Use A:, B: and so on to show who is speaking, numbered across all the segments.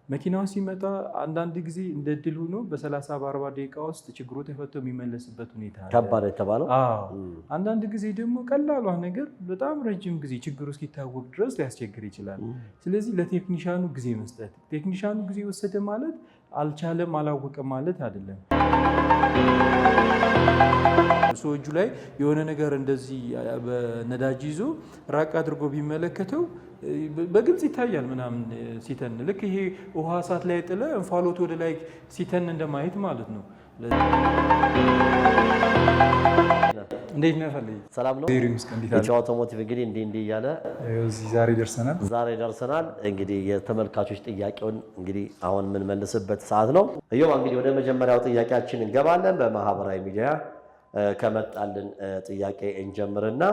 A: መኪናው ሲመጣ አንዳንድ ጊዜ እንደ ድል ሆኖ በ30 በ40 ደቂቃ ውስጥ ችግሩ ተፈቶ የሚመለስበት ሁኔታ አለ።
B: ከባድ የተባለው
A: አንዳንድ ጊዜ ደግሞ ቀላሏ ነገር በጣም ረጅም ጊዜ ችግሩ እስኪታወቅ ድረስ ሊያስቸግር ይችላል። ስለዚህ ለቴክኒሻኑ ጊዜ መስጠት፣ ቴክኒሻኑ ጊዜ ወሰደ ማለት አልቻለም አላወቀም ማለት አይደለም። ሰው እጁ ላይ የሆነ ነገር እንደዚህ በነዳጅ ይዞ ራቅ አድርጎ ቢመለከተው በግልጽ ይታያል ምናምን ሲተን፣ ልክ ይሄ ውሃ እሳት ላይ ጥለ እንፋሎት ወደ ላይ ሲተን እንደማየት ማለት ነው። እንዴት ነው ፈልይ?
B: ሰላም ነው። ኢትዮ አውቶሞቲቭ እንግዲህ እንዲህ እያለ
A: እዚህ ዛሬ ደርሰናል።
B: እንግዲህ የተመልካቾች ጥያቄውን እንግዲህ አሁን የምንመልስበት ሰዓት ነው። እዮብ እንግዲህ ወደ መጀመሪያው ጥያቄያችን እንገባለን። በማህበራዊ ሚዲያ ከመጣልን ጥያቄ እንጀምርና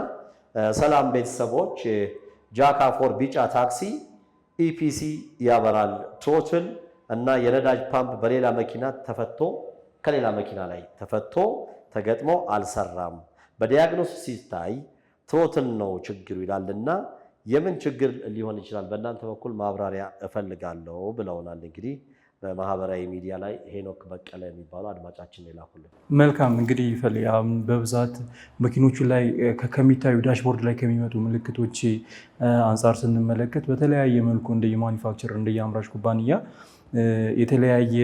B: ሰላም ቤተሰቦች፣ ጃካፎር ቢጫ ታክሲ ኢፒሲ ያበራል፣ ትሮትል እና የነዳጅ ፓምፕ በሌላ መኪና ከሌላ መኪና ላይ ተፈቶ ተገጥሞ አልሰራም። በዲያግኖስ ሲታይ ትሮትል ነው ችግሩ ይላልና የምን ችግር ሊሆን ይችላል? በእናንተ በኩል ማብራሪያ እፈልጋለሁ ብለውናል። እንግዲህ በማህበራዊ ሚዲያ ላይ ሄኖክ በቀለ የሚባሉ አድማጫችን ይላኩልን።
A: መልካም እንግዲህ በብዛት መኪኖቹ ላይ ከሚታዩ ዳሽቦርድ ላይ ከሚመጡ ምልክቶች አንጻር ስንመለከት በተለያየ መልኩ እንደየማኒፋክቸር እንደየአምራች ኩባንያ የተለያየ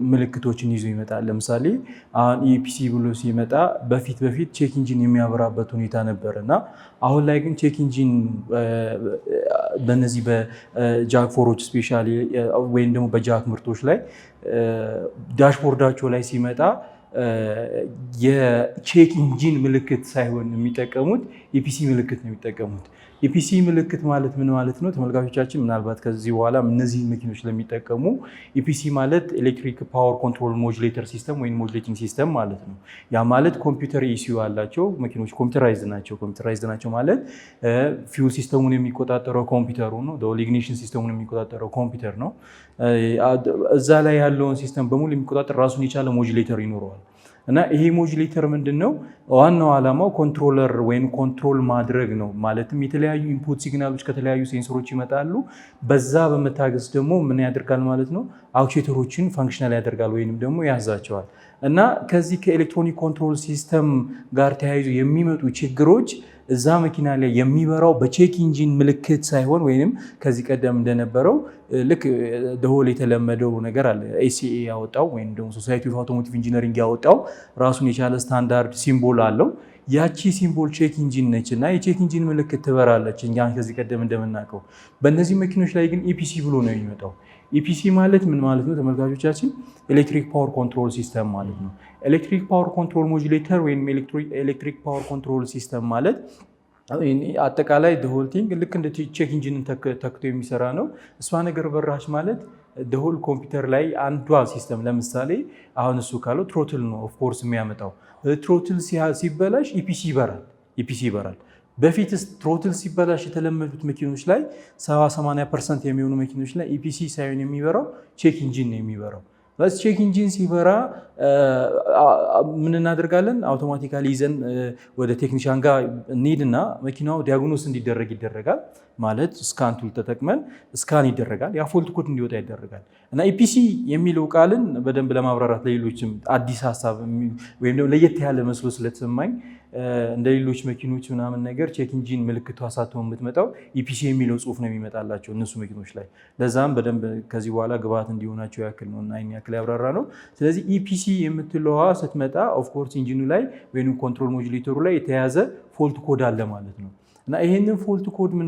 A: ምልክቶችን ይዞ ይመጣል። ለምሳሌ አሁን ኢፒሲ ብሎ ሲመጣ በፊት ቼክ ኢንጂን የሚያበራበት ሁኔታ ነበር እና አሁን ላይ ግን ቼክ ኢንጂን በነዚህ በጃክ ፎሮች ስፔሻሊ ወይም ደግሞ በጃክ ምርቶች ላይ ዳሽቦርዳቸው ላይ ሲመጣ የቼክ ኢንጂን ምልክት ሳይሆን የሚጠቀሙት ኢፒሲ ምልክት ነው የሚጠቀሙት። ኢፒሲ ምልክት ማለት ምን ማለት ነው? ተመልካቾቻችን ምናልባት ከዚህ በኋላ እነዚህ መኪኖች ለሚጠቀሙ ኢፒሲ ማለት ኤሌክትሪክ ፓወር ኮንትሮል ሞጁሌተር ሲስተም ወይም ሞጁሌቲንግ ሲስተም ማለት ነው። ያ ማለት ኮምፒውተር ኢሲዩ አላቸው መኪኖች፣ ኮምፒውተራይዝድ ናቸው ማለት ፊውል ሲስተሙን የሚቆጣጠረው ኮምፒውተሩ ነው። ኢግኒሽን ሲስተሙን የሚቆጣጠረው ኮምፒውተር ነው። እዛ ላይ ያለውን ሲስተም በሙሉ የሚቆጣጠር ራሱን የቻለ ሞጁሌተር ይኖረዋል። እና ይሄ ሞጁሌተር ምንድነው? ዋናው ዓላማው ኮንትሮለር ወይም ኮንትሮል ማድረግ ነው። ማለትም የተለያዩ ኢንፑት ሲግናሎች ከተለያዩ ሴንሰሮች ይመጣሉ። በዛ በመታገዝ ደግሞ ምን ያደርጋል ማለት ነው? አክቹዌተሮችን ፋንክሽናል ያደርጋል ወይንም ደግሞ ያዛቸዋል። እና ከዚህ ከኤሌክትሮኒክ ኮንትሮል ሲስተም ጋር ተያይዞ የሚመጡ ችግሮች እዛ መኪና ላይ የሚበራው በቼክ ኢንጂን ምልክት ሳይሆን ወይንም ከዚህ ቀደም እንደነበረው ልክ ደሆል የተለመደው ነገር አለ። ኤሲኤ ያወጣው ወይም ደግሞ ሶሳይቲ ኦፍ አውቶሞቲቭ ኢንጂነሪንግ ያወጣው ራሱን የቻለ ስታንዳርድ ሲምቦል አለው። ያቺ ሲምቦል ቼክ ኢንጂን ነች እና የቼክ ኢንጂን ምልክት ትበራለች። እኛ ከዚህ ቀደም እንደምናውቀው በእነዚህ መኪኖች ላይ ግን ኢፒሲ ብሎ ነው የሚመጣው። ኢፒሲ ማለት ምን ማለት ነው? ተመልካቾቻችን ኤሌክትሪክ ፓወር ኮንትሮል ሲስተም ማለት ነው። ኤሌክትሪክ ፓወር ኮንትሮል ሞጁሌተር ወይም ኤሌክትሪክ ፓወር ኮንትሮል ሲስተም ማለት አጠቃላይ ሆልቲንግ ልክ እንደ ቼክ ኢንጂንን ተክቶ የሚሰራ ነው። እሷ ነገር በራች ማለት ደሆል ኮምፒውተር ላይ አንዷ ሲስተም ለምሳሌ አሁን እሱ ካለው ትሮትል ነው ኦፍኮርስ የሚያመጣው። ትሮትል ሲበላሽ ኢፒሲ ይበራል። በፊት ትሮትል ሲበላሽ የተለመዱት መኪኖች ላይ 70-80% የሚሆኑ መኪኖች ላይ ኢፒሲ ሳይሆን የሚበራው ቼክ ኢንጂን ነው የሚበራው። ቼክ ኢንጂን ሲበራ ምን እናደርጋለን? አውቶማቲካሊ ይዘን ወደ ቴክኒሻን ጋር እንሂድና መኪናው ዲያግኖስ እንዲደረግ ይደረጋል። ማለት ስካን ቱል ተጠቅመን ስካን ይደረጋል። ያ ፎልት ኮድ እንዲወጣ ይደረጋል። እና ኢፒሲ የሚለው ቃልን በደንብ ለማብራራት ለሌሎችም አዲስ ሀሳብ ወይም ደግሞ ለየት ያለ መስሎ ስለተሰማኝ እንደ ሌሎች መኪኖች ምናምን ነገር ቼክ ኢንጂን ምልክቷ ሳትሆን የምትመጣው ኢፒሲ የሚለው ጽሁፍ ነው የሚመጣላቸው እነሱ መኪኖች ላይ። ለዛም በደንብ ከዚህ በኋላ ግብአት እንዲሆናቸው ያክል ነው እና ይህን ያክል ያብራራ ነው። ስለዚህ ኢፒሲ የምትለዋ ስትመጣ ኦፍኮርስ ኢንጂኑ ላይ ወይም ኮንትሮል ሞጁሌተሩ ላይ የተያዘ ፎልት ኮድ አለ ማለት ነው። እና ይህንን ፎልት ኮድ ምን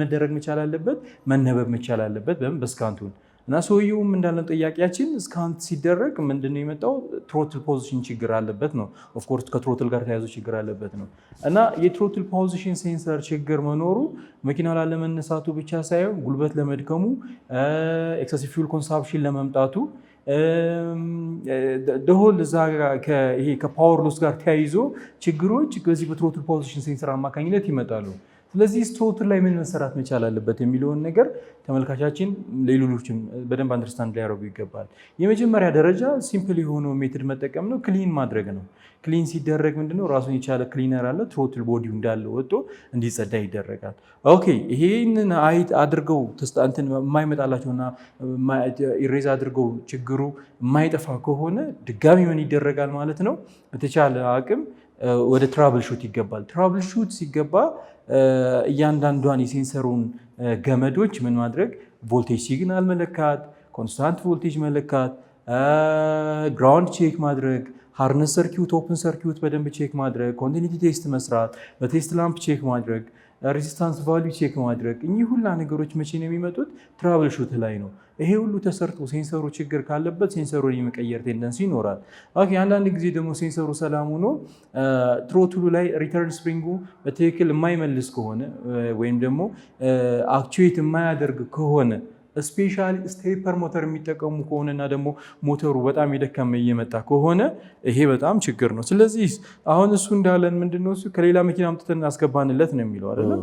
A: መደረግ መቻል አለበት? መነበብ መቻል አለበት በስካን ቱል። እና ሰውየውም እንዳለን ጥያቄያችን ስካን ሲደረግ ምንድነው የመጣው? ትሮትል ፖዚሽን ችግር አለበት ነው። ኦፍኮርስ ከትሮትል ጋር ተያይዞ ችግር አለበት ነው። እና የትሮትል ፖዚሽን ሴንሰር ችግር መኖሩ መኪናው ላለመነሳቱ ብቻ ሳይሆን ጉልበት ለመድከሙ፣ ኤክሰሲቭ ፊውል ኮንሳምፕሽን ለመምጣቱ ደሆል እዛ ከፓወር ሎስ ጋር ተያይዞ ችግሮች በዚህ በትሮትል ፖዚሽን ሴንሰር አማካኝነት ይመጣሉ። ስለዚህ ስትሮትል ላይ ምን መሰራት መቻል አለበት የሚለውን ነገር ተመልካቻችን ሌሎችም በደንብ አንደርስታንድ ሊያደርጉ ይገባል። የመጀመሪያ ደረጃ ሲምፕል የሆነው ሜትድ መጠቀም ነው፣ ክሊን ማድረግ ነው። ክሊን ሲደረግ ምንድነው ራሱን የቻለ ክሊነር አለ። ትሮትል ቦዲው እንዳለ ወጥቶ እንዲጸዳ ይደረጋል። ኦኬ ይሄንን አድርገው እንትን የማይመጣላቸውና ኢሬዝ አድርገው ችግሩ የማይጠፋ ከሆነ ድጋሚ ምን ይደረጋል ማለት ነው? በተቻለ አቅም ወደ ትራብል ሹት ይገባል። ትራብል ሹት ሲገባ እያንዳንዷን የሴንሰሩን ገመዶች ምን ማድረግ፣ ቮልቴጅ ሲግናል መለካት፣ ኮንስታንት ቮልቴጅ መለካት፣ ግራውንድ ቼክ ማድረግ፣ ሃርነስ ሰርኪዩት፣ ኦፕን ሰርኪዩት በደንብ ቼክ ማድረግ፣ ኮንቲኒቲ ቴስት መስራት፣ በቴስት ላምፕ ቼክ ማድረግ፣ ሬዚስታንስ ቫልዩ ቼክ ማድረግ። እኚህ ሁላ ነገሮች መቼ ነው የሚመጡት? ትራብል ሹት ላይ ነው። ይሄ ሁሉ ተሰርቶ ሴንሰሩ ችግር ካለበት ሴንሰሩን የመቀየር ቴንደንሲ ይኖራል። ኦኬ አንዳንድ ጊዜ ደግሞ ሴንሰሩ ሰላም ሆኖ ትሮትሉ ላይ ሪተርን ስፕሪንጉ በትክክል የማይመልስ ከሆነ ወይም ደግሞ አክቹዌት የማያደርግ ከሆነ ስፔሻሊ ስቴፐር ሞተር የሚጠቀሙ ከሆነና ደግሞ ሞተሩ በጣም የደከመ እየመጣ ከሆነ ይሄ በጣም ችግር ነው። ስለዚህ አሁን እሱ እንዳለን ምንድነው እሱ ከሌላ መኪና አምጥተን አስገባንለት ነው የሚለው አይደለም።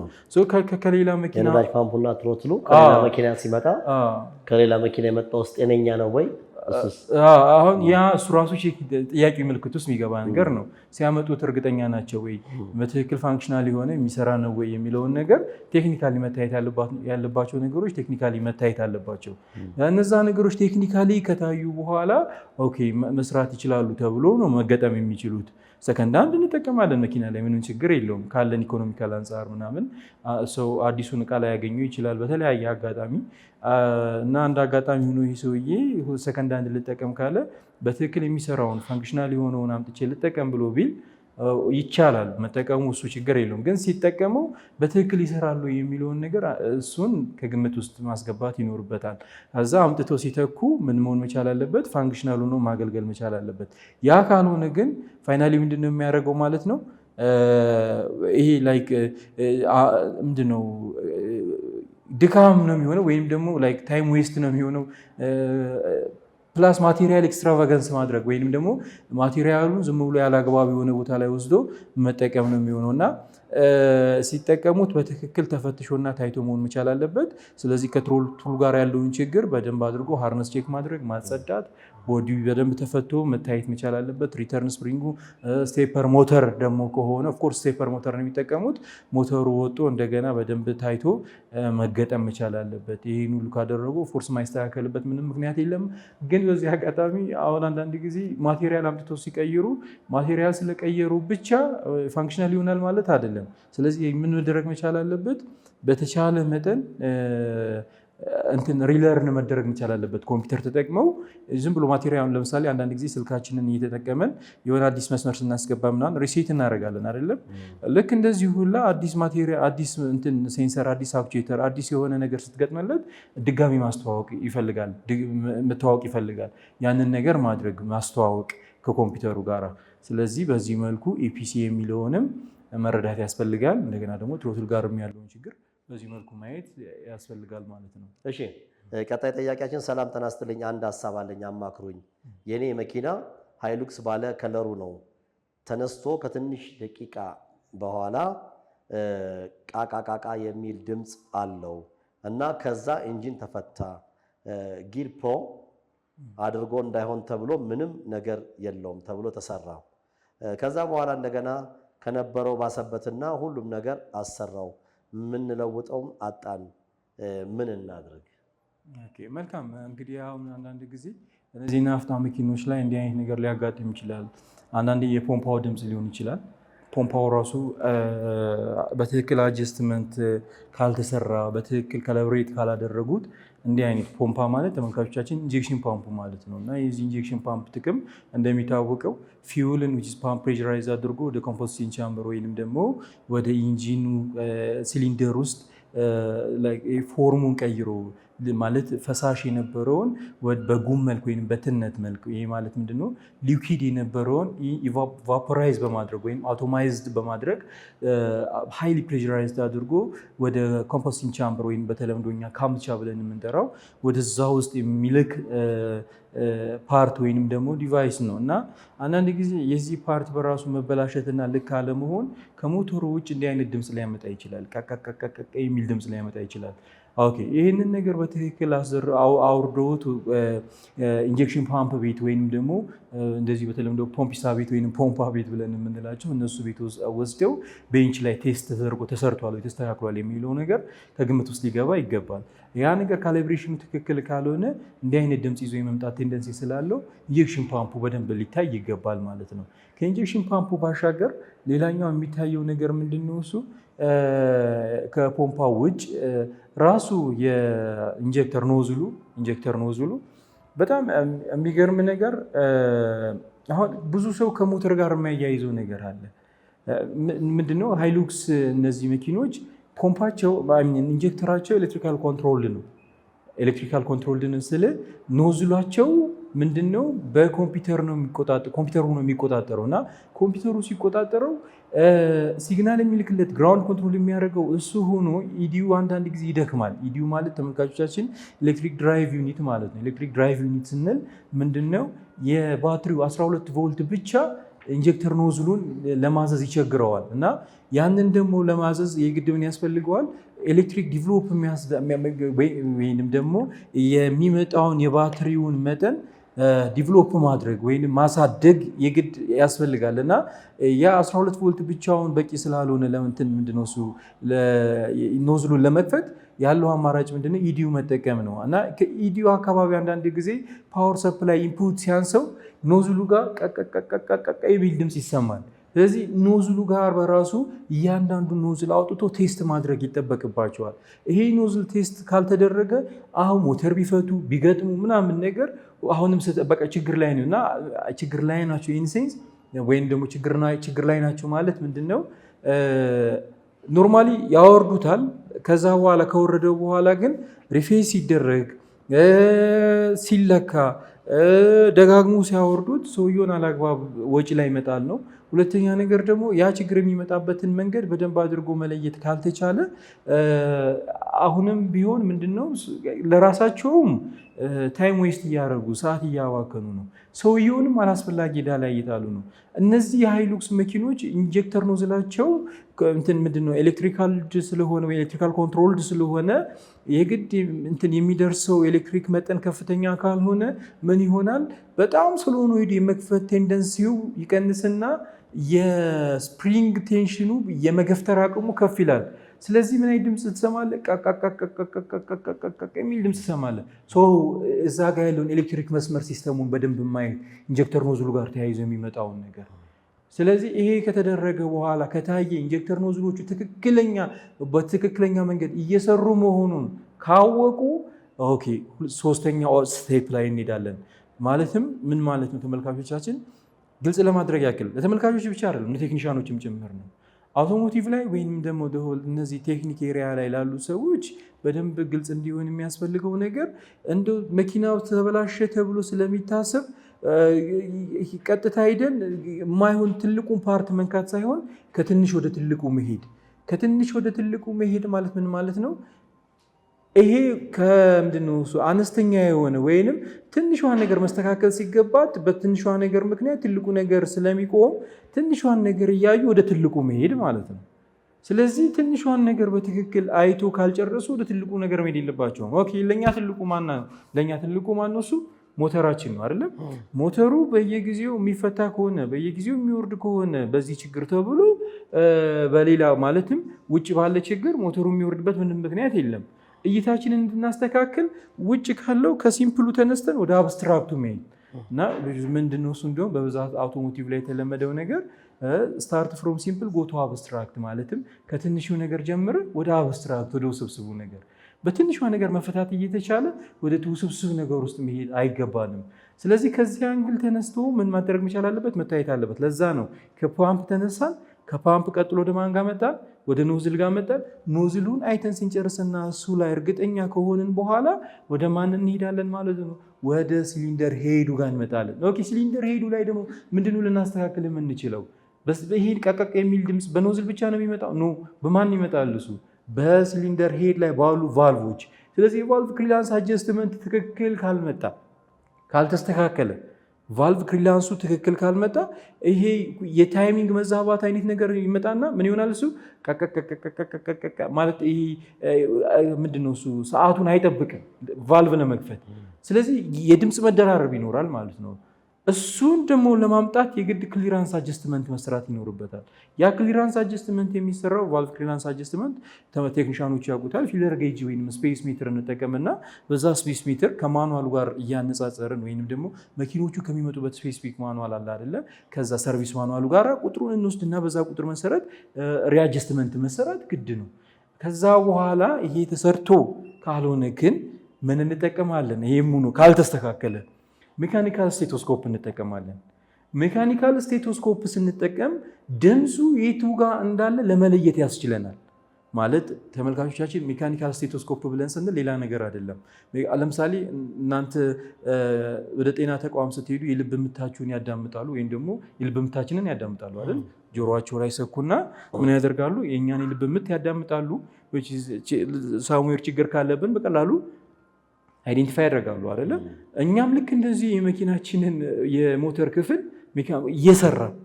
A: ከሌላ መኪና
B: የነዳጅ ፓምፑና ትሮትሉ ከሌላ መኪና ሲመጣ ከሌላ መኪና የመጣው ውስጥ ጤነኛ ነው ወይ?
A: አሁን ያ እሱ ራሱ ጥያቄ ምልክት ውስጥ የሚገባ ነገር ነው። ሲያመጡት እርግጠኛ ናቸው ወይ በትክክል ፋንክሽናል የሆነ የሚሰራ ነው ወይ የሚለውን ነገር ቴክኒካሊ መታየት ያለባቸው ነገሮች ቴክኒካሊ መታየት አለባቸው። እነዛ ነገሮች ቴክኒካሊ ከታዩ በኋላ ኦኬ መስራት ይችላሉ ተብሎ ነው መገጠም የሚችሉት። ሰከንድ ሃንድ እንጠቀማለን መኪና ላይ ምንም ችግር የለውም። ካለን ኢኮኖሚካል አንጻር ምናምን ሰው አዲሱን እቃ ላይ ያገኘው ይችላል በተለያየ አጋጣሚ እና አንድ አጋጣሚ ሆኖ ይህ ሰውዬ ሰከንድ ሃንድ ልጠቀም ካለ በትክክል የሚሰራውን ፋንክሽናል የሆነውን አምጥቼ ልጠቀም ብሎ ቢል ይቻላል መጠቀሙ፣ እሱ ችግር የለውም። ግን ሲጠቀመው በትክክል ይሰራሉ የሚለውን ነገር እሱን ከግምት ውስጥ ማስገባት ይኖርበታል። ከዛ አምጥቶ ሲተኩ ምን መሆን መቻል አለበት? ፋንክሽናል ሆኖ ማገልገል መቻል አለበት። ያ ካልሆነ ግን ፋይናሊ ምንድነው የሚያደርገው ማለት ነው? ይሄ ላይክ ምንድነው ድካም ነው የሚሆነው፣ ወይም ደግሞ ላይክ ታይም ዌስት ነው የሚሆነው። ፕላስ ማቴሪያል ኤክስትራቫጋንስ ማድረግ ወይም ደግሞ ማቴሪያሉን ዝም ብሎ ያለ አግባብ የሆነ ቦታ ላይ ወስዶ መጠቀም ነው የሚሆነው እና ሲጠቀሙት በትክክል ተፈትሾና ታይቶ መሆን መቻል አለበት። ስለዚህ ከትሮትሉ ጋር ያለውን ችግር በደንብ አድርጎ ሃርነስ ቼክ ማድረግ፣ ማጸዳት፣ ቦዲው በደንብ ተፈቶ መታየት መቻል አለበት። ሪተርን ስፕሪንጉ፣ ስቴፐር ሞተር ደግሞ ከሆነ ኦፍኮርስ ስቴፐር ሞተር ነው የሚጠቀሙት። ሞተሩ ወጦ እንደገና በደንብ ታይቶ መገጠም መቻል አለበት። ይህን ሁሉ ካደረጉ ኦፍኮርስ የማይስተካከልበት ምንም ምክንያት የለም። ግን በዚህ አጋጣሚ አሁን አንዳንድ ጊዜ ማቴሪያል አምጥቶ ሲቀይሩ ማቴሪያል ስለቀየሩ ብቻ ፋንክሽናል ይሆናል ማለት አይደለም። ስለዚህ ምን መደረግ መቻል አለበት? በተቻለ መጠን ሪለርን መደረግ መቻል አለበት። ኮምፒውተር ተጠቅመው ዝም ብሎ ማቴሪያል ለምሳሌ አንዳንድ ጊዜ ስልካችንን እየተጠቀመን የሆነ አዲስ መስመር ስናስገባ ምናምን ሪሴት እናደርጋለን አይደለም። ልክ እንደዚህ ሁላ አዲስ ማቴሪያል፣ አዲስ ሴንሰር፣ አዲስ አክቹዌተር፣ አዲስ የሆነ ነገር ስትገጥመለት ድጋሚ ማስተዋወቅ ይፈልጋል። ያንን ነገር ማድረግ ማስተዋወቅ ከኮምፒውተሩ ጋር። ስለዚህ በዚህ መልኩ ኢፒሲ የሚለውንም መረዳት ያስፈልጋል። እንደገና ደግሞ ትሮትል ጋር ያለውን ችግር በዚህ መልኩ ማየት ያስፈልጋል ማለት ነው።
B: እሺ ቀጣይ ጥያቄያችን፣ ሰላም ጤና ይስጥልኝ፣ አንድ ሀሳብ አለኝ አማክሩኝ። የኔ መኪና ሃይሉክስ ባለ ከለሩ ነው። ተነስቶ ከትንሽ ደቂቃ በኋላ ቃቃቃቃ የሚል ድምፅ አለው እና ከዛ ኢንጂን ተፈታ። ጊር ፕሮ አድርጎ እንዳይሆን ተብሎ ምንም ነገር የለውም ተብሎ ተሰራ። ከዛ በኋላ እንደገና ከነበረው ባሰበትና ሁሉም ነገር አሰራው። የምንለውጠውም አጣን። ምን እናድርግ?
A: መልካም እንግዲህ አሁን አንዳንድ ጊዜ እነዚህ ናፍታ መኪኖች ላይ እንዲህ አይነት ነገር ሊያጋጥም ይችላል። አንዳንዴ የፖምፓው ድምፅ ሊሆን ይችላል። ፖምፓው ራሱ በትክክል አጀስትመንት ካልተሰራ፣ በትክክል ከለብሬት ካላደረጉት እንዲህ አይነት ፖምፓ ማለት ተመልካቾቻችን ኢንጀክሽን ፓምፕ ማለት ነው እና የዚህ ኢንጀክሽን ፓምፕ ጥቅም እንደሚታወቀው ፊውልን ፓምፕ ፕሬሸራይዝ አድርጎ ወደ ኮምፖስቲንግ ቻምበር ወይንም ደግሞ ወደ ኢንጂኑ ሲሊንደር ውስጥ ፎርሙን ቀይሮ ማለት ፈሳሽ የነበረውን በጉም መልክ ወይም በትነት መልክ ይሄ ማለት ምንድነው ሊኩዊድ የነበረውን ኢቫፖራይዝ በማድረግ ወይም አቶማይዝድ በማድረግ ሃይሊ ፕሬሸራይዝድ አድርጎ ወደ ኮምፖስቲንግ ቻምበር ወይም በተለምዶኛ ካምቻ ብለን የምንጠራው ወደዛ ውስጥ የሚልክ ፓርት ወይንም ደግሞ ዲቫይስ ነው እና አንዳንድ ጊዜ የዚህ ፓርት በራሱ መበላሸትና ልክ አለመሆን ከሞተሩ ውጭ እንዲህ አይነት ድምፅ ሊያመጣ ይችላል። ቀቀቀቀቀ የሚል ድምፅ ሊያመጣ ይችላል። ኦኬ ይህንን ነገር በትክክል አውርዶት ኢንጀክሽን ፓምፕ ቤት ወይም ደግሞ እንደዚህ በተለምዶ ፖምፒሳ ቤት ወይም ፖምፓ ቤት ብለን የምንላቸው እነሱ ቤት ወስደው ቤንች ላይ ቴስት ተደርጎ ተሰርቷል ወይ ተስተካክሏል የሚለው ነገር ከግምት ውስጥ ሊገባ ይገባል። ያ ነገር ካሊብሬሽኑ ትክክል ካልሆነ እንዲህ አይነት ድምፅ ይዞ የመምጣት ቴንደንሲ ስላለው ኢንጀክሽን ፓምፑ በደንብ ሊታይ ይገባል ማለት ነው። ከኢንጀክሽን ፓምፑ ባሻገር ሌላኛው የሚታየው ነገር ምንድነው? እሱ ከፖምፓው ውጭ ራሱ የኢንጀክተር ኖዝሉ በጣም የሚገርም ነገር አሁን ብዙ ሰው ከሞተር ጋር የሚያያይዘው ነገር አለ። ምንድነው? ሃይሉክስ እነዚህ መኪኖች ፖምፓቸው ኢንጀክተራቸው ኤሌክትሪካል ኮንትሮልድ ነው። ኤሌክትሪካል ኮንትሮልድ ነው ስለ ኖዝሏቸው ምንድነው በኮምፒውተር ነው የሚቆጣጠረው እና ኮምፒውተሩ ሲቆጣጠረው ሲግናል የሚልክለት ግራውንድ ኮንትሮል የሚያደርገው እሱ ሆኖ ኢዲዩ አንዳንድ ጊዜ ይደክማል። ኢዲዩ ማለት ተመልካቾቻችን ኤሌክትሪክ ድራይቭ ዩኒት ማለት ነው። ኤሌክትሪክ ድራይቭ ዩኒት ስንል ምንድነው የባትሪው 12 ቮልት ብቻ ኢንጀክተር ኖዝሉን ለማዘዝ ይቸግረዋል እና ያንን ደግሞ ለማዘዝ የግድ ምን ያስፈልገዋል? ኤሌክትሪክ ዲቨሎፕ ወይንም ደግሞ የሚመጣውን የባትሪውን መጠን ዲቨሎፕ ማድረግ ወይም ማሳደግ የግድ ያስፈልጋል እና ያ 12 ቮልት ብቻውን በቂ ስላልሆነ ለምንትን ምንድነው እሱ ኖዝሉን ለመክፈት ያለው አማራጭ ምንድነው? ኢዲዩ መጠቀም ነው እና ከኢዲዩ አካባቢ አንዳንድ ጊዜ ፓወር ሰፕላይ ኢንፑት ሲያንሰው ኖዝሉ ጋር ቀቀቀቀቀ የሚል ድምፅ ይሰማል። ስለዚህ ኖዝሉ ጋር በራሱ እያንዳንዱ ኖዝል አውጥቶ ቴስት ማድረግ ይጠበቅባቸዋል። ይሄ ኖዝል ቴስት ካልተደረገ አሁን ሞተር ቢፈቱ ቢገጥሙ ምናምን ነገር አሁንም በቃ ችግር ላይ ነው እና ችግር ላይ ናቸው ኢንሴንስ ወይም ደግሞ ችግር ላይ ናቸው ማለት ምንድነው? ኖርማሊ ያወርዱታል። ከዛ በኋላ ከወረደው በኋላ ግን ሪፌስ ሲደረግ ሲለካ ደጋግሞ ሲያወርዱት ሰውየውን አላግባብ ወጪ ላይ ይመጣል ነው። ሁለተኛ ነገር ደግሞ ያ ችግር የሚመጣበትን መንገድ በደንብ አድርጎ መለየት ካልተቻለ አሁንም ቢሆን ምንድነው ለራሳቸውም ታይም ዌስት እያደረጉ ሰዓት እያባከኑ ነው። ሰውየውንም አላስፈላጊ ዕዳ ላይ እየጣሉ ነው። እነዚህ የሃይሉክስ መኪኖች ኢንጀክተር ኖዝላቸው ምንድነው ኤሌክትሪካል ስለሆነ ወይ ኤሌክትሪካል ኮንትሮልድ ስለሆነ የግድ የሚደርሰው ኤሌክትሪክ መጠን ከፍተኛ ካልሆነ ምን ይሆናል? በጣም ሶሎኖይድ የመክፈት ቴንደንሲው ይቀንስና የስፕሪንግ ቴንሽኑ የመገፍተር አቅሙ ከፍ ይላል። ስለዚህ ምን አይነት ድምፅ ትሰማለህ? የሚል ድምፅ ትሰማለህ። እዛ ጋር ያለውን ኤሌክትሪክ መስመር ሲስተሙን በደንብ ማየት ኢንጀክተር ኖዝሉ ጋር ተያይዞ የሚመጣውን ነገር። ስለዚህ ይሄ ከተደረገ በኋላ ከታየ ኢንጀክተር ኖዝሎቹ በትክክለኛ መንገድ እየሰሩ መሆኑን ካወቁ ኦኬ፣ ሶስተኛው ስቴፕ ላይ እንሄዳለን። ማለትም ምን ማለት ነው? ተመልካቾቻችን ግልጽ ለማድረግ ያክል ለተመልካቾች ብቻ አይደለም ለቴክኒሻኖችም ጭምር ነው። አውቶሞቲቭ ላይ ወይም ደግሞ እነዚህ ቴክኒክ ኤሪያ ላይ ላሉ ሰዎች በደንብ ግልጽ እንዲሆን የሚያስፈልገው ነገር እንደው መኪናው ተበላሸ ተብሎ ስለሚታሰብ ቀጥታ ሄደን የማይሆን ትልቁን ፓርት መንካት ሳይሆን ከትንሽ ወደ ትልቁ መሄድ ማለት ምን ማለት ነው? ይሄ ከምንድነው አነስተኛ የሆነ ወይንም ትንሿን ነገር መስተካከል ሲገባት በትንሿ ነገር ምክንያት ትልቁ ነገር ስለሚቆም ትንሿን ነገር እያዩ ወደ ትልቁ መሄድ ማለት ነው። ስለዚህ ትንሿን ነገር በትክክል አይቶ ካልጨረሱ ወደ ትልቁ ነገር መሄድ የለባቸውም። ኦኬ፣ ለኛ ትልቁ ማን ነው? እሱ ሞተራችን ነው አይደለም? ሞተሩ በየጊዜው የሚፈታ ከሆነ በየጊዜው የሚወርድ ከሆነ በዚህ ችግር ተብሎ በሌላ ማለትም ውጭ ባለ ችግር ሞተሩ የሚወርድበት ምንም ምክንያት የለም። እይታችንን እንድናስተካክል ውጭ ካለው ከሲምፕሉ ተነስተን ወደ አብስትራክቱ መሄድ እና ምንድነው እሱ እንዲሁም በብዛት አውቶሞቲቭ ላይ የተለመደው ነገር ስታርት ፍሮም ሲምፕል ጎቶ አብስትራክት ማለትም ከትንሹ ነገር ጀምረን ወደ አብስትራክት ወደ ውስብስቡ ነገር በትንሿ ነገር መፈታት እየተቻለ ወደ ውስብስብ ነገር ውስጥ መሄድ አይገባንም። ስለዚህ ከዚህ አንግል ተነስቶ ምን ማድረግ መቻል አለበት? መታየት አለበት። ለዛ ነው ከፓምፕ ተነሳን። ከፓምፕ ቀጥሎ ወደ ማን ጋር መጣን? ወደ ኖዝል ጋር መጣን። ኖዝሉን አይተን ስንጨርስና እሱ ላይ እርግጠኛ ከሆንን በኋላ ወደ ማን እንሄዳለን ማለት ነው? ወደ ሲሊንደር ሄዱ ጋር እንመጣለን። ኦኬ ሲሊንደር ሄዱ ላይ ደግሞ ምንድነው ልናስተካክል የምንችለው? ይሄ ቀቀቅ የሚል ድምፅ በኖዝል ብቻ ነው የሚመጣው? ኖ፣ በማን ይመጣል እሱ? በሲሊንደር ሄድ ላይ ባሉ ቫልቮች። ስለዚህ የቫልቭ ክሊራንስ አጀስትመንት ትክክል ካልመጣ ካልተስተካከለ ቫልቭ ክሊራንሱ ትክክል ካልመጣ ይሄ የታይሚንግ መዛባት አይነት ነገር ይመጣና ምን ይሆናል? እሱ ማለት ይሄ ምንድነው እሱ ሰዓቱን አይጠብቅም ቫልቭ ለመክፈት። ስለዚህ የድምፅ መደራረብ ይኖራል ማለት ነው። እሱን ደግሞ ለማምጣት የግድ ክሊራንስ አጀስትመንት መስራት ይኖርበታል። ያ ክሊራንስ አጀስትመንት የሚሰራው ቫልቭ ክሊራንስ አጀስትመንት ቴክኒሻኖች ያውቁታል። ፊለር ጌጅ ወይም ስፔስ ሜትር እንጠቀምና በዛ ስፔስ ሜትር ከማኑዋሉ ጋር እያነጻጸርን ወይም ደግሞ መኪኖቹ ከሚመጡበት ስፔሲፊክ ማኑዋል አለ አይደለ? ከዛ ሰርቪስ ማኑዋሉ ጋር ቁጥሩን እንወስድና በዛ ቁጥር መሰረት ሪአጀስትመንት መሰራት ግድ ነው። ከዛ በኋላ ይሄ ተሰርቶ ካልሆነ ግን ምን እንጠቀማለን? ይሄ ሙሉ ካልተስተካከለ ሜካኒካል ስቴቶስኮፕ እንጠቀማለን። ሜካኒካል ስቴቶስኮፕ ስንጠቀም ድምፁ የቱ ጋር እንዳለ ለመለየት ያስችለናል። ማለት ተመልካቾቻችን ሜካኒካል ስቴቶስኮፕ ብለን ስንል ሌላ ነገር አይደለም። ለምሳሌ እናንተ ወደ ጤና ተቋም ስትሄዱ የልብ ምታችሁን ያዳምጣሉ ወይም ደግሞ የልብ ምታችንን ያዳምጣሉ አይደል? ጆሮአቸው ላይ ሰኩና ምን ያደርጋሉ? የእኛን የልብ ምት ያዳምጣሉ። ሳሙዌር ችግር ካለብን በቀላሉ አይዴንቲፋይ ያደርጋሉ አይደለ? እኛም ልክ እንደዚህ የመኪናችንን የሞተር ክፍል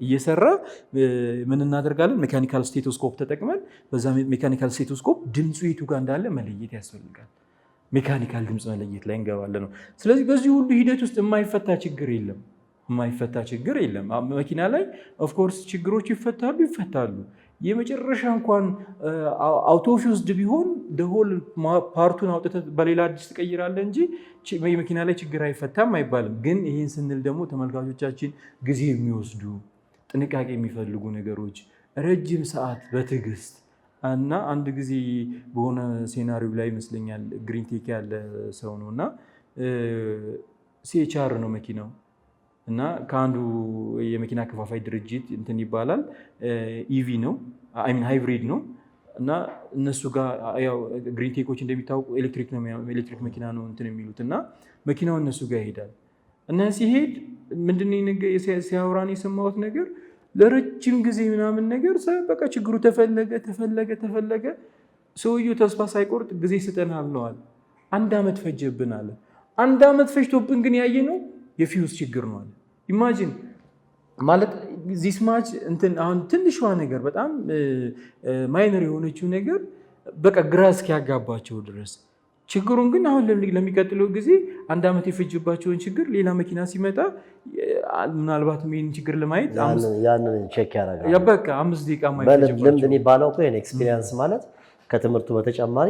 A: እየሰራ ምን እናደርጋለን? ሜካኒካል ስቴቶስኮፕ ተጠቅመን በዛ ሜካኒካል ስቴቶስኮፕ ድምፁ የቱ ጋር እንዳለ መለየት ያስፈልጋል። ሜካኒካል ድምፅ መለየት ላይ እንገባለን ነው። ስለዚህ በዚህ ሁሉ ሂደት ውስጥ የማይፈታ ችግር የለም። መኪና ላይ ኦፍኮርስ ችግሮች ይፈታሉ። የመጨረሻ እንኳን አውቶፊውስድ ቢሆን ደሆል ፓርቱን አውጥተህ በሌላ አዲስ ትቀይራለህ እንጂ የመኪና ላይ ችግር አይፈታም አይባልም። ግን ይህን ስንል ደግሞ ተመልካቾቻችን ጊዜ የሚወስዱ ጥንቃቄ የሚፈልጉ ነገሮች ረጅም ሰዓት በትዕግስት እና አንድ ጊዜ በሆነ ሴናሪዮ ላይ ይመስለኛል ግሪንቴክ ያለ ሰው ነው እና ሲኤችአር ነው መኪናው እና ከአንዱ የመኪና ከፋፋይ ድርጅት እንትን ይባላል ኢቪ ነው ሃይብሪድ ነው እና እነሱ ጋር ያው ግሪንቴኮች እንደሚታወቁ ኤሌክትሪክ መኪና ነው እንትን የሚሉት እና መኪናው እነሱ ጋር ይሄዳል እና ሲሄድ ምንድነው ሲያወራን የሰማሁት ነገር ለረጅም ጊዜ ምናምን ነገር በቃ ችግሩ ተፈለገ ሰውየው ተስፋ ሳይቆርጥ ጊዜ ስጠናል ነው አለ። 1 ዓመት ፈጀብን አለ። 1 ዓመት ፈጅቶብን ግን ያየ ነው የፊውዝ ችግር ነው አለ። ኢማጂን ማለት ዚስ ማች እንትን አሁን ትንሿ ነገር በጣም ማይነር የሆነችው ነገር በቃ ግራ እስኪያጋባቸው ድረስ ችግሩን ግን አሁን ለሚቀጥለው ጊዜ 1 ዓመት የፈጀባቸውን ችግር ሌላ መኪና ሲመጣ ምናልባት ይህን ችግር ለማየት
B: ያንን ቼክ ያደርጋል።
A: በቃ 5 ደቂቃ ማይፈጅባቸው
B: ልምድ የሚባለው እኮ ይሄን ኤክስፒሪየንስ ማለት ከትምህርቱ በተጨማሪ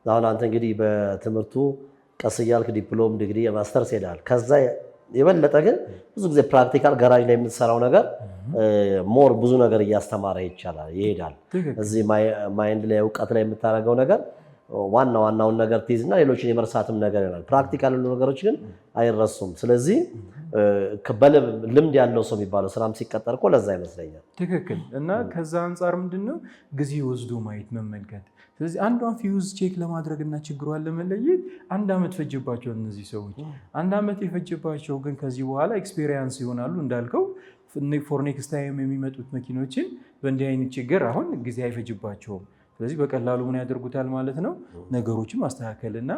B: አሁን አንተ እንግዲህ በትምህርቱ ቀስ እያልክ ዲፕሎም ዲግሪ ማስተርስ ሄዳል። ከዛ የበለጠ ግን ብዙ ጊዜ ፕራክቲካል ጋራጅ ላይ የምትሰራው ነገር ሞር ብዙ ነገር እያስተማረ ይሄዳል። እዚህ ማይንድ ላይ እውቀት ላይ የምታደርገው ነገር ዋናውን ነገር ትይዝና ሌሎችን የመርሳትም ነገር ይሆናል። ፕራክቲካል ያሉ ነገሮች ግን አይረሱም። ስለዚህ ልምድ ያለው ሰው የሚባለው ስራም ሲቀጠር እኮ ለዛ ይመስለኛል።
A: ትክክል። እና ከዛ አንጻር ምንድነው ጊዜ ወስዶ ማየት መመልከት። ስለዚህ አንዷን ፊውዝ ቼክ ለማድረግና ችግሯን ለመለየት 1 ዓመት ፈጀባቸው እነዚህ ሰዎች። 1 ዓመት የፈጀባቸው ግን ከዚህ በኋላ ኤክስፔሪየንስ ይሆናሉ እንዳልከው ፎር ኔክስት ታይም የሚመጡት መኪኖችን በእንዲህ አይነት ችግር አሁን ጊዜ አይፈጅባቸውም። ስለዚህ በቀላሉ ምን ያደርጉታል ማለት ነው ነገሮችን ማስተካከልና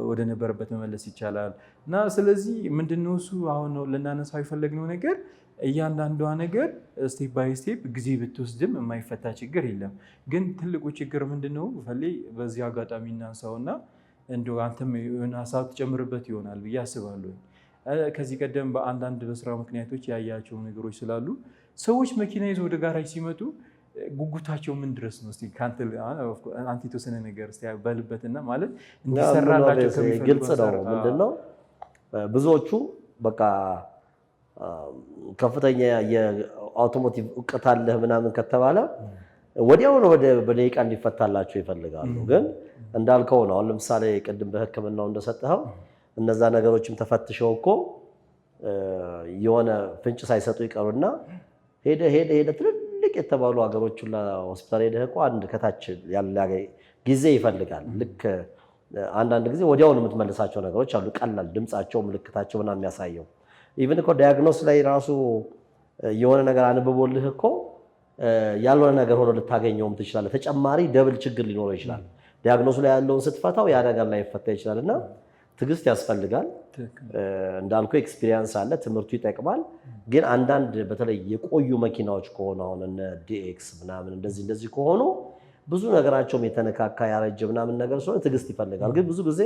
A: ወደ ነበረበት መመለስ ይቻላል። እና ስለዚህ ምንድነው እሱ አሁን ልናነሳው የፈለግነው ነገር እያንዳንዷ ነገር ስቴፕ ባይ ስቴፕ ጊዜ ብትወስድም የማይፈታ ችግር የለም። ግን ትልቁ ችግር ምንድነው በዚህ አጋጣሚ እናንሳውና እንደው አንተም የሆነ ሀሳብ ትጨምርበት ይሆናል ብዬ አስባለሁ። ከዚህ ቀደም በአንዳንድ በስራ ምክንያቶች ያያቸው ነገሮች ስላሉ ሰዎች መኪና ይዘው ወደ ጋራጅ ሲመጡ ጉጉታቸው ምን ድረስ ነው? አንተ የተወሰነ ነገር በልበትና ማለት እንዲሰራላቸው
B: ግልጽ ነው። ምንድነው ብዙዎቹ በቃ ከፍተኛ የአውቶሞቲቭ እውቀት አለህ ምናምን ከተባለ ወዲያው ነው በደቂቃ እንዲፈታላቸው ይፈልጋሉ። ግን እንዳልከው ነው። አሁን ለምሳሌ ቅድም በሕክምናው እንደሰጠኸው እነዛ ነገሮችም ተፈትሸው እኮ የሆነ ፍንጭ ሳይሰጡ ይቀሩና ሄደ ትልልቅ የተባሉ ሀገሮች ሁላ ሆስፒታል ሄደህ እኮ አንድ ከታች ያለ ጊዜ ይፈልጋል። ልክ አንዳንድ ጊዜ ወዲያውኑ የምትመልሳቸው ነገሮች አሉ። ቀላል ድምጻቸው፣ ምልክታቸው ምናምን የሚያሳየው ኢቭን እኮ ዲያግኖስ ላይ ራሱ የሆነ ነገር አንብቦልህ እኮ ያልሆነ ነገር ሆኖ ልታገኘውም ትችላለህ። ተጨማሪ ደብል ችግር ሊኖረው ይችላል። ዲያግኖሱ ላይ ያለውን ስትፈታው ያ ነገር ላይ ይፈታ ይችላል እና ትዕግስት ያስፈልጋል። እንዳልኩ ኤክስፒሪየንስ አለ፣ ትምህርቱ ይጠቅማል። ግን አንዳንድ በተለይ የቆዩ መኪናዎች ከሆኑ አሁን እነ ዲኤክስ ምናምን እንደዚህ ከሆኑ ብዙ ነገራቸውም የተነካካ ያረጀ ምናምን ነገር ስለሆነ ትዕግስት ይፈልጋል። ግን ብዙ ጊዜ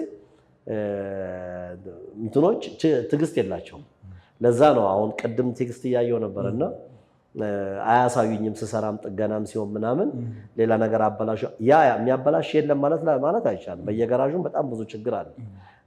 B: እንትኖች ትዕግስት የላቸውም። ለዛ ነው አሁን ቅድም ቴክስት እያየው ነበርና አያሳዩኝም ስሰራም ጥገናም ሲሆን ምናምን ሌላ ነገር አበላሽ ያ የሚያበላሽ የለም ማለት አይቻልም። በየጋራዡም በጣም ብዙ ችግር አለ።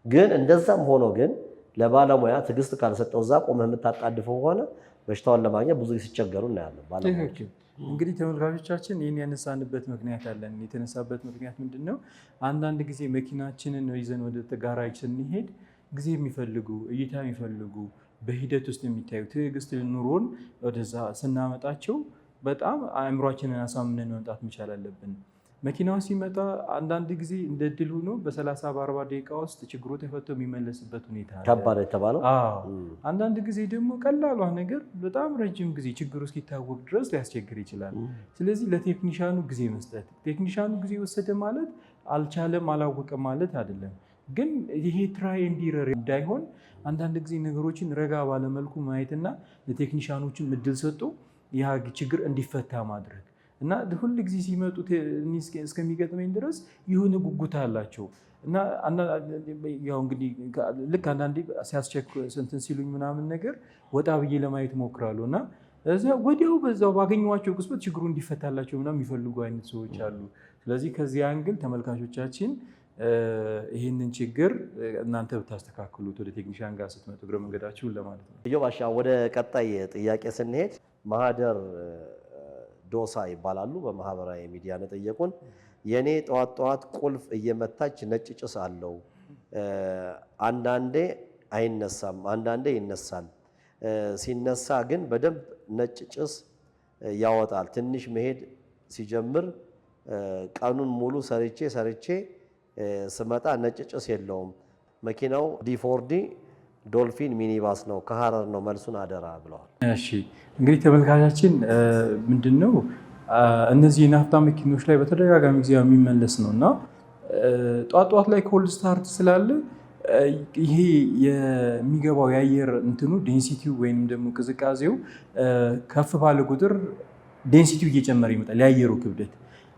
B: ግን እንደዛም ሆኖ ግን ለባለሙያ ትዕግስት ካልሰጠው እዛ ቆመህ የምታጣድፈው ሆነ በሽታውን ለማግኘት ብዙ ሲቸገሩ እናያለን ባለሙያዎች።
A: እንግዲህ ተመልካቾቻችን ይህን ያነሳንበት ምክንያት አለን። የተነሳበት ምክንያት ምንድን ነው? አንዳንድ ጊዜ መኪናችንን ይዘን ወደ ጋራጅ ስንሄድ ጊዜ የሚፈልጉ እይታ የሚፈልጉ በሂደት ውስጥ የሚታዩ ትዕግስት ኑሮን ወደዛ ስናመጣቸው በጣም አእምሯችንን አሳምነን መምጣት መቻል አለብን። መኪናው ሲመጣ አንዳንድ ጊዜ እንደ ድል ሆኖ በ30 በ40 ደቂቃ ውስጥ ችግሩ ተፈቶ የሚመለስበት ሁኔታ አለ።
B: ከባድ የተባለው
A: አንዳንድ ጊዜ ደግሞ ቀላሏ ነገር በጣም ረጅም ጊዜ ችግሩ እስኪታወቅ ድረስ ሊያስቸግር ይችላል። ስለዚህ ለቴክኒሻኑ ጊዜ መስጠት። ቴክኒሻኑ ጊዜ ወሰደ ማለት አልቻለም አላወቀም ማለት አይደለም። ግን ይሄ ትራይ ኤንድ ኢረር እንዳይሆን አንዳንድ ጊዜ ነገሮችን ረጋ ባለመልኩ ማየትና ለቴክኒሻኖችን እድል ሰጥቶ ያ ችግር እንዲፈታ ማድረግ እና ሁል ጊዜ ሲመጡ እስከሚገጥመኝ ድረስ የሆነ ጉጉት አላቸው እና ያው እንግዲህ ልክ አንዳንዴ ሲያስቸክ እንትን ሲሉኝ ምናምን ነገር ወጣ ብዬ ለማየት ሞክራለሁ እና ወዲያው በዛው ባገኘኋቸው ቅጽበት ችግሩ እንዲፈታላቸው ምናምን የሚፈልጉ አይነት ሰዎች አሉ። ስለዚህ ከዚህ አንግል ተመልካቾቻችን ይህንን ችግር እናንተ ብታስተካክሉት ወደ ቴክኒሻን ጋር ስትመጡ እግረ መንገዳችሁን ለማለት ነው።
B: እዮ ባሻ ወደ ቀጣይ ጥያቄ ስንሄድ ማህደር ዶሳ ይባላሉ። በማህበራዊ ሚዲያ ነው ጠየቁን። የኔ ጠዋት ቁልፍ እየመታች ነጭ ጭስ አለው። አንዳንዴ አይነሳም፣ አንዳንዴ ይነሳል። ሲነሳ ግን በደንብ ነጭ ጭስ ያወጣል። ትንሽ መሄድ ሲጀምር ቀኑን ሙሉ ሰርቼ ስመጣ ነጭ ጭስ የለውም። መኪናው ዲ4ዲ ዶልፊን ሚኒባስ ነው፣ ከሐረር ነው። መልሱን አደራ ብለዋል።
A: እሺ እንግዲህ ተመልካቻችን ምንድነው እነዚህ የናፍታ መኪኖች ላይ በተደጋጋሚ ጊዜ የሚመለስ ነው እና ጧት ላይ ኮልድ ስታርት ስላለ ይሄ የሚገባው የአየር እንትኑ ዴንሲቲው ወይም ደግሞ ቅዝቃዜው ከፍ ባለ ቁጥር ዴንሲቲው እየጨመረ ይመጣል የአየሩ ክብደት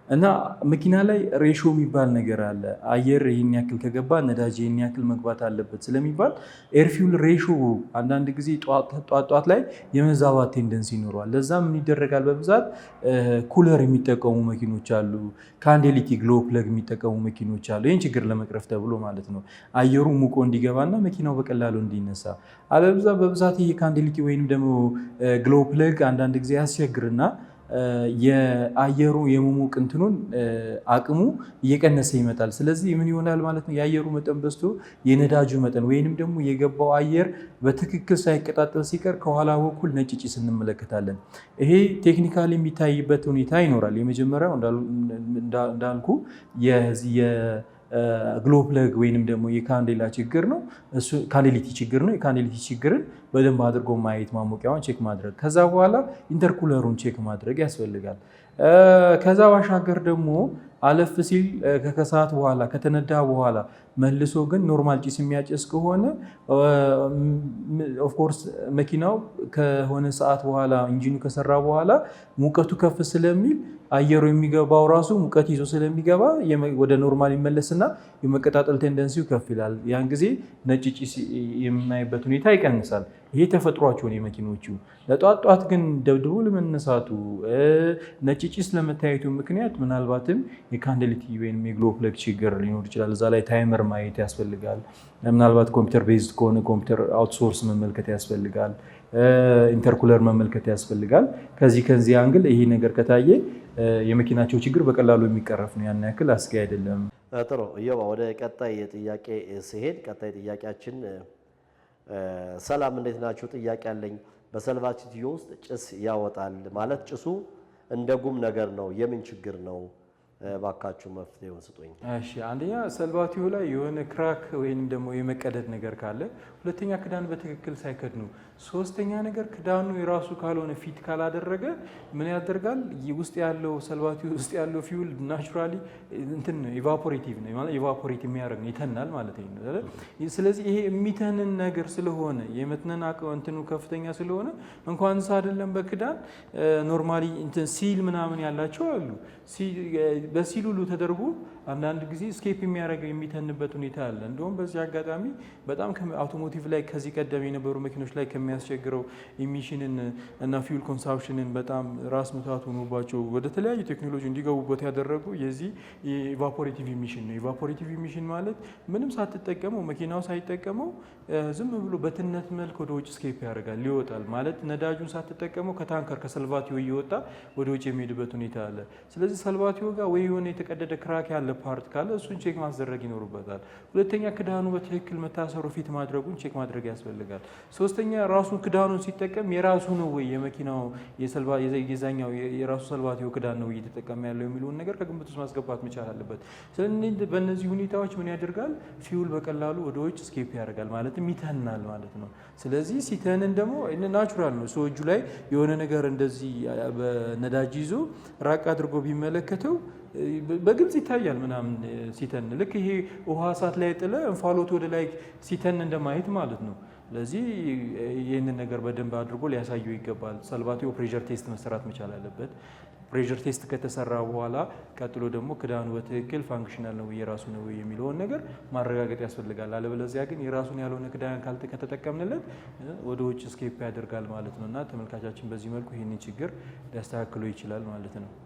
A: እና መኪና ላይ ሬሾ የሚባል ነገር አለ። አየር ይህን ያክል ከገባ ነዳጅ ይህን ያክል መግባት አለበት ስለሚባል ኤርፊውል ሬሾ አንዳንድ ጊዜ ጧት ላይ የመዛባት ቴንደንስ ይኖረዋል። ለዛ ምን ይደረጋል? በብዛት ኩለር የሚጠቀሙ መኪኖች አሉ። ካንዴሊቲ ግሎ ፕለግ የሚጠቀሙ መኪኖች አሉ። ይህን ችግር ለመቅረፍ ተብሎ ማለት ነው። አየሩ ሙቆ እንዲገባና መኪናው በቀላሉ እንዲነሳ። አለበዛ በብዛት ይሄ ካንዴሊቲ ወይም ደግሞ ግሎ ፕለግ አንዳንድ ጊዜ ያስቸግርና የአየሩ የመሞቅ እንትኑን አቅሙ እየቀነሰ ይመጣል። ስለዚህ ምን ይሆናል ማለት ነው? የአየሩ መጠን በዝቶ የነዳጁ መጠን ወይንም ደግሞ የገባው አየር በትክክል ሳይቀጣጠል ሲቀር ከኋላ በኩል ነጭ ጭስ እንመለከታለን። ይሄ ቴክኒካሊ የሚታይበት ሁኔታ ይኖራል። የመጀመሪያው እንዳልኩ ግሎ ፕለግ ወይንም ደግሞ የካንዴላ ችግር ነው። እሱ ካንዴሊቲ ችግር ነው። የካንዴሊቲ ችግርን በደንብ አድርጎ ማየት ማሞቂያውን ቼክ ማድረግ፣ ከዛ በኋላ ኢንተርኩለሩን ቼክ ማድረግ ያስፈልጋል። ከዛ ባሻገር ደግሞ አለፍ ሲል ከሰዓት በኋላ ከተነዳ በኋላ መልሶ ግን ኖርማል ጭስ የሚያጨስ ከሆነ ኦፍኮርስ መኪናው ከሆነ ሰዓት በኋላ ኢንጂኑ ከሰራ በኋላ ሙቀቱ ከፍ ስለሚል አየሩ የሚገባው ራሱ ሙቀት ይዞ ስለሚገባ ወደ ኖርማል ይመለስና የመቀጣጠል ቴንደንሲው ከፍ ይላል። ያን ጊዜ ነጭ ጭስ የምናይበት ሁኔታ ይቀንሳል። ይሄ ተፈጥሯቸውን የመኪኖቹ ለጧት ግን ደብድቦ ለመነሳቱ ነጭ ጭስ ለመታየቱ ምክንያት ምናልባትም የካንዴሊቲ ወይም የግሎ ፕለግ ችግር ሊኖር ይችላል። እዛ ላይ ታይመር ማየት ያስፈልጋል። ምናልባት ኮምፒውተር ቤዝድ ከሆነ ኮምፒውተር አውትሶርስ መመልከት ያስፈልጋል። ኢንተርኩለር መመልከት ያስፈልጋል። ከዚህ አንግል ይሄ ነገር ከታየ የመኪናቸው ችግር በቀላሉ የሚቀረፍ ነው። ያን ያክል አስጊ አይደለም።
B: ጥሩ እዮባ፣ ወደ ቀጣይ ጥያቄ ሲሄድ ቀጣይ ጥያቄያችን ሰላም እንዴት ናችሁ? ጥያቄ አለኝ። በሰልቫቲዮ ውስጥ ጭስ ያወጣል ማለት ጭሱ እንደ ጉም ነገር ነው። የምን ችግር ነው? ባካችሁ መፍትሄውን ስጡኝ።
A: እሺ አንደኛ ሰልባቲዮ ላይ የሆነ ክራክ ወይም ደግሞ የመቀደድ ነገር ካለ፣ ሁለተኛ ክዳን በትክክል ሳይከድኑ፣ ሶስተኛ ነገር ክዳኑ የራሱ ካልሆነ ፊት ካላደረገ ምን ያደርጋል? ውስጥ ያለው ሰልባቲዮ ውስጥ ያለው ፊውል ናቹራሊ እንትን ኢቫፖሬቲቭ ነው ማለት ኢቫፖሬት የሚያደርግ ነው፣ ይተናል ማለት ነው። ስለዚህ ይሄ የሚተንን ነገር ስለሆነ የመትነን እንትኑ ከፍተኛ ስለሆነ እንኳንስ አይደለም በክዳን ኖርማሊ እንትን ሲል ምናምን ያላቸው አሉ በሲል ሁሉ ተደርጎ አንዳንድ ጊዜ ስኬፕ የሚያደርገው የሚተንበት ሁኔታ አለ። እንደውም በዚህ አጋጣሚ በጣም አውቶሞቲቭ ላይ ከዚህ ቀደም የነበሩ መኪኖች ላይ ከሚያስቸግረው ኢሚሽንን እና ፊውል ኮንሳምፕሽንን በጣም ራስ ምታት ሆኖባቸው ወደ ተለያዩ ቴክኖሎጂ እንዲገቡበት ያደረጉ የዚህ ኢቫፖሬቲቭ ኢሚሽን ነው። ኢቫፖሬቲቭ ኢሚሽን ማለት ምንም ሳትጠቀመው መኪናው ሳይጠቀመው ዝም ብሎ በትነት መልክ ወደ ውጭ ስኬፕ ያደርጋል፣ ይወጣል ማለት ነዳጁን ሳትጠቀመው ከታንከር ከሰልቫቲዮ እየወጣ ወደ ውጭ የሚሄድበት ሁኔታ አለ። ስለዚህ ሰልቫቲዮ ጋር ወይ የሆነ የተቀደደ ክራክ ያለ ፓርት ካለ እሱን ቼክ ማስደረግ ይኖርበታል። ሁለተኛ ክዳኑ በትክክል መታሰሩ ፊት ማድረጉን ቼክ ማድረግ ያስፈልጋል። ሶስተኛ ራሱን ክዳኑን ሲጠቀም የራሱ ነው ወይ የመኪናው የዛኛው የራሱ ሰልቫቲዮ ክዳን ነው እየተጠቀመ ያለው የሚለውን ነገር ከግምት ውስጥ ማስገባት መቻል አለበት። ስለዚህ በእነዚህ ሁኔታዎች ምን ያደርጋል? ፊውል በቀላሉ ወደ ውጭ ስኬፕ ያደርጋል ማለትም ይተናል ማለት ነው። ስለዚህ ሲተንን ደግሞ ናቹራል ነው። ሰው እጁ ላይ የሆነ ነገር እንደዚህ በነዳጅ ይዞ ራቅ አድርጎ ቢመለከተው በግልጽ ይታያል ምናምን ሲተን፣ ልክ ይሄ ውሃ እሳት ላይ ጥለ እንፋሎት ወደ ላይ ሲተን እንደማየት ማለት ነው። ስለዚህ ይህንን ነገር በደንብ አድርጎ ሊያሳየው ይገባል። ሰልቫቲዮ ፕሬዠር ቴስት መሰራት መቻል አለበት። ፕሬዠር ቴስት ከተሰራ በኋላ ቀጥሎ ደግሞ ክዳኑ በትክክል ፋንክሽናል ነው የራሱ ነው የሚለውን ነገር ማረጋገጥ ያስፈልጋል። አለበለዚያ ግን የራሱን ያልሆነ ክዳን ከተጠቀምንለት ወደ ውጭ ስኬፕ ያደርጋል ማለት ነው እና ተመልካቻችን በዚህ መልኩ ይህንን ችግር ሊያስተካክሎ ይችላል ማለት ነው።